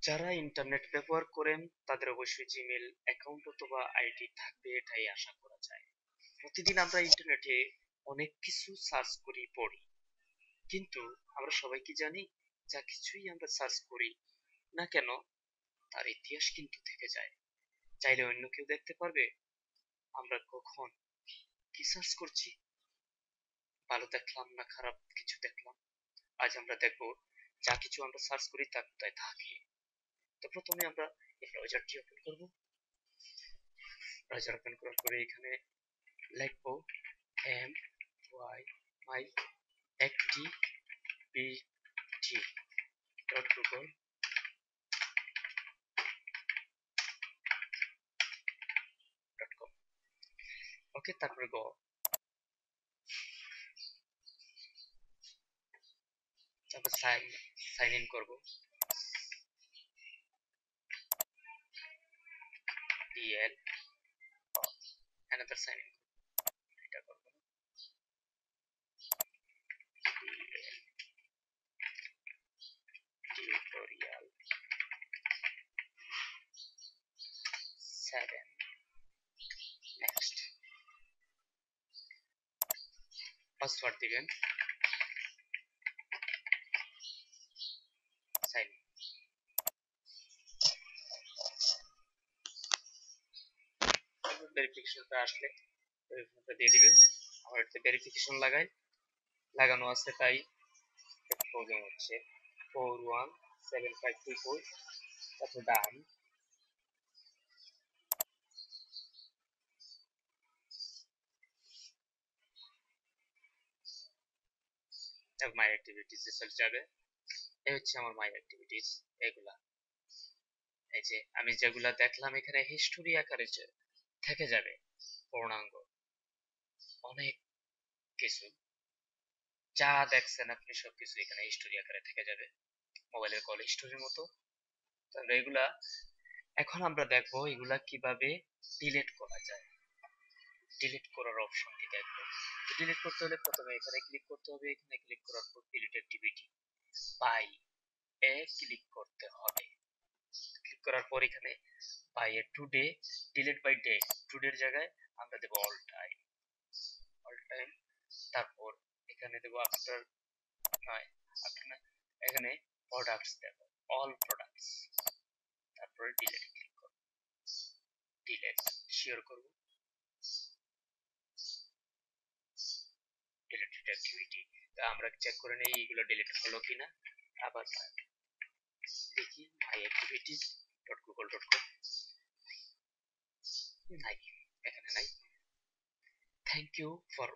যারা ইন্টারনেট ব্যবহার করেন তাদের অবশ্যই জিমেল অ্যাকাউন্ট অথবা আইডি থাকবে এটাই আশা করা যায়। প্রতিদিন আমরা ইন্টারনেটে অনেক কিছু সার্চ করি পড়ি, কিন্তু আমরা সবাই কি জানি যা কিছুই আমরা সার্চ করি না কেন তার ইতিহাস কিন্তু থেকে যায়। চাইলে অন্য কেউ দেখতে পারবে আমরা কখন কি সার্চ করছি, ভালো দেখলাম না খারাপ কিছু দেখলাম। আজ আমরা দেখবো যা কিছু আমরা সার্চ করি তা কোথায় থাকে। তো প্রথমে আমরা এই ব্রাউজারটি ওপেন করব। ব্রাউজার ওপেন করার পরে এখানে লিখবো M Y my activity dot Google dot com. Okay, তারপরে গো। তারপর সাইন ইন করবো। ডিএল অ্যানাদার সাইন ইন এটা করবো। ডিএল টিউটোরিয়াল 7 নেক্সট পাসওয়ার্ড দিবেন। সাইন ভেরিফিকেশনটা আসলে ভেরিফিকেশনটা দিয়ে দিবেন। আমার একটা ভেরিফিকেশন লাগানো আছে তাই একটু প্রবলেম হচ্ছে। 417524 তারপর ডান। মাই অ্যাক্টিভিটিস এ চলে যাবে। এই হচ্ছে আমার মাই অ্যাক্টিভিটিস। এগুলা এই যে আমি যেগুলা দেখলাম এখানে হিস্টোরি আকারে থেকে যাবে পূর্ণাঙ্গ অনেক কিছু। যা দেখছেন আপনি সবকিছু এখানে হিস্টোরি আকারে থেকে যাবে, মোবাইলের কল হিস্টোরির মতো। তাহলে এগুলা এখন আমরা দেখবো এগুলা কিভাবে ডিলিট করা যায়। ডিলিট করার অপশনটি দেখবো। ডিলিট করতে হলে প্রথমে এখানে ক্লিক করতে হবে। এখানে ক্লিক করার পর ডিলিট অ্যাক্টিভিটি বাই এ ক্লিক করতে হবে। ক্লিক করার পর এখানে বাই এ টুডে ডিলিট বাই ডে, টুডের জায়গায় আমরা দেবো অল টাইম। অল টাইম তারপর এখানে দেবো আফটার নয় আফটার না, এখানে প্রোডাক্টস দেবো অল প্রোডাক্টস। তারপরে ডিলিট ক্লিক করব। ডিলিট শিওর করব। ডিলিটেড অ্যাক্টিভিটি আমরা চেক করে নেই এইগুলো ডিলিট হলো কিনা। আবার দেখি my activities dot Google dot com নাই, এখানে নাই। Thank you for